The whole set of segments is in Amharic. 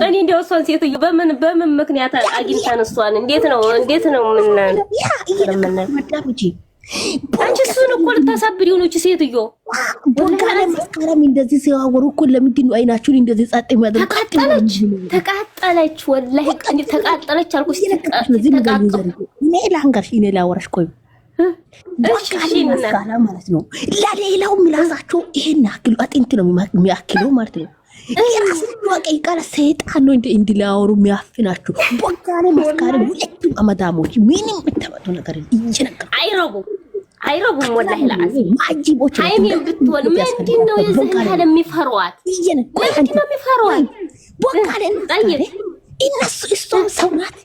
እኔ እንደው እሷን ሴትዮ በምን ምክንያት አግኝታን እሷን እንዴት ነው ምን አንቺ እሱን እኮ ልታሳብሪው ነው እቺ ሴትዮ ቦጋለ መስከረም እንደዚህ ሲያወሩ እኮ ለምንድን ነው አይናችሁን እንደዚህ ጸጥ የሚያደርጉ? ተቃጠለች ወላሂ እንዴ ተቃጠለች አልኩሽ። እኔ ላንገርሽ እኔ ላወራሽ ቆይ ቦጋለ መስከረም ማለት ነው ለሌላው ምላሳቸው ይሄን ያክሉ አጥንት ነው የሚያክለው ማለት ነው። የራሳቸው አቀይቃለ ሰይጣን ነው እንዴ ላወሩ የሚያፍናችሁ። ቦጋለ መስከረም ሁለቱም አመዳሞች ምንም የምታመጡ ነገር ይነገር አይረቡም ወላሂ ለአዚም ማጂቦች አይሚን ብትሆን ምንድነው የዚህ ያለ የሚፈሯት ምንድነው የሚፈሯት? ቦጋለ ጠይቅ እነሱ እሷን ሰውናት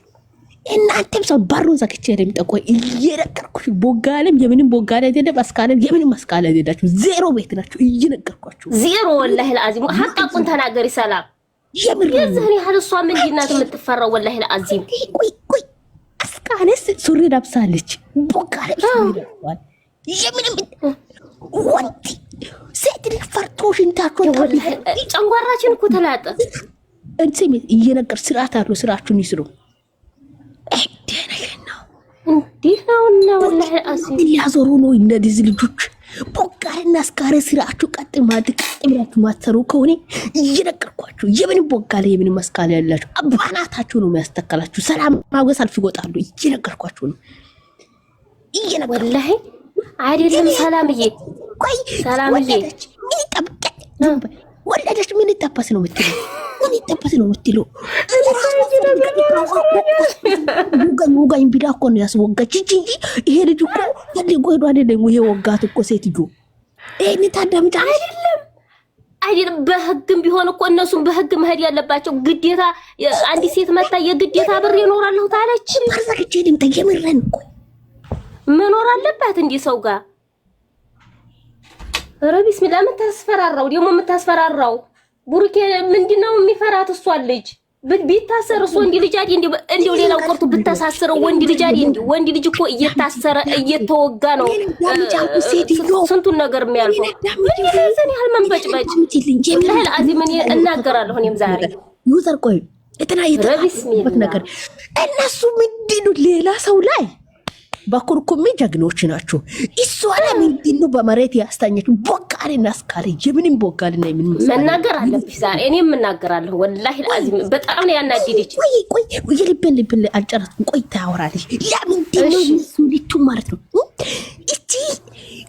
እናንተም ሰው ባሩን ዘግቼ እንደምጠቆይ እየነገርኩሽ ቦጋለም የምንም ቦጋለ አይደለም አስካለም የምንም አስካለ አይደላችሁ ዜሮ ቤት ናችሁ እየነገርኳችሁ ዜሮ ወላሂ ለአዚም ሐቃቁን ተናገሪ ሰላም የዚህ ያህል እሷ ምንድናት የምትፈራው ወላሂ ለአዚም ቆይ አስካለስ ሱሪ ለብሳለች ቦጋለ ሱሪ ለብሷል የምንም ወንድ ሴት ፈርቶሽ እንታችሁ ጨንጓራችን እኮ ተላጠ እንሰም እየነገር ስርዓት አለው ስራችሁን ይስሩ እንዲህ ነውና ወላሂ አሲም ያዞሩ ነው እነዚህ ልጆች ቦጋለና አስካረ ስራችሁ ቀጥ ብላችሁ ማተሩ ከሆነ እየነገርኳችሁ የምን ቦጋለ የምን መስካለ ያላችሁ አባናታችሁ ነው የሚያስተካላችሁ። ሰላም ማውገስ አልፍ ይወጣሉ እየነገርኳችሁ ነው ወላሂ አይደለም ሰላምዬ ቆይ ሰላምዬ ወለደች ምን ይጠበስ ነው የምትለው ሙጋኝ ቢዳ እኮ ነው ያስወጋች እንጂ ይሄ ልጅ እኮ ፈልጎ ሄዶ አይደለም ይሄ ወጋት እኮ ሴትዮ እኔ ታዳምጫ አይደለም በህግም ቢሆን እኮ እነሱም በህግ መሄድ ያለባቸው ግዴታ አንዲ ሴት መጣ የግዴታ ብር ይኖራልው ታለች ማርዛች ሄድም ተየምረን እኮ መኖር አለባት እንዲ ሰው ጋር ረቢስ ምን ለምታስፈራራው ደግሞ የምታስፈራራው ቡርኬ ምንድነው የሚፈራት እሷ ልጅ ቢታሰር እሷ እንዲ ልጅ አይደል እንዴ ሌላው ቆርጡ ብታሳስረው ወንድ ልጅ አይደል ወንድ ልጅ እኮ እየታሰረ እየተወጋ ነው ስንቱን ነገር የሚያልፈው ለዘን ያህል መንበጭበጭ ለህል አዚም እኔ እናገራለሁ እኔም ዛሬ ዩዘር ቆይ ረቢስ ነገር እነሱ ምንድነው ሌላ ሰው ላይ በኩርኩም ጀግኖች ናቸው። እሷ ለምንድነው በመሬት ያስተኛችሁ? ቦጋለና አስካለ የምንም ቦጋለና የምንም መናገር አለብሽ ዛሬ እኔም እናገራለሁ ወላሂ ለአዚም በጣም ነው ያናደደች። ቆይ የልቤን አልጨረስኩም። ቆይ ታወራለሽ ለምንድነው እሱ ልቱ ማለት ነው እቺ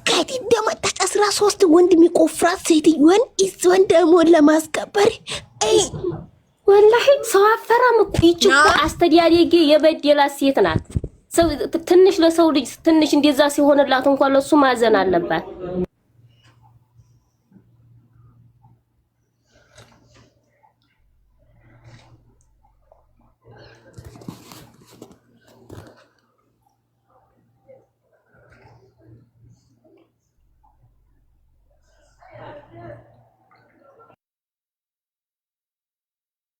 ከዲ ደመጣች 13 ወንድ የሚቆፍራት ሴትዮን እሷን ደግሞ ለማስከበር ወላሂ ሰው አፈራም እኮ ይቺ አስተዳደጌ የበደላት ሴት ናት። ትንሽ ለሰው ልጅ ትንሽ እንደዛ ሲሆንላት እንኳን ለሱ ማዘን አለባት።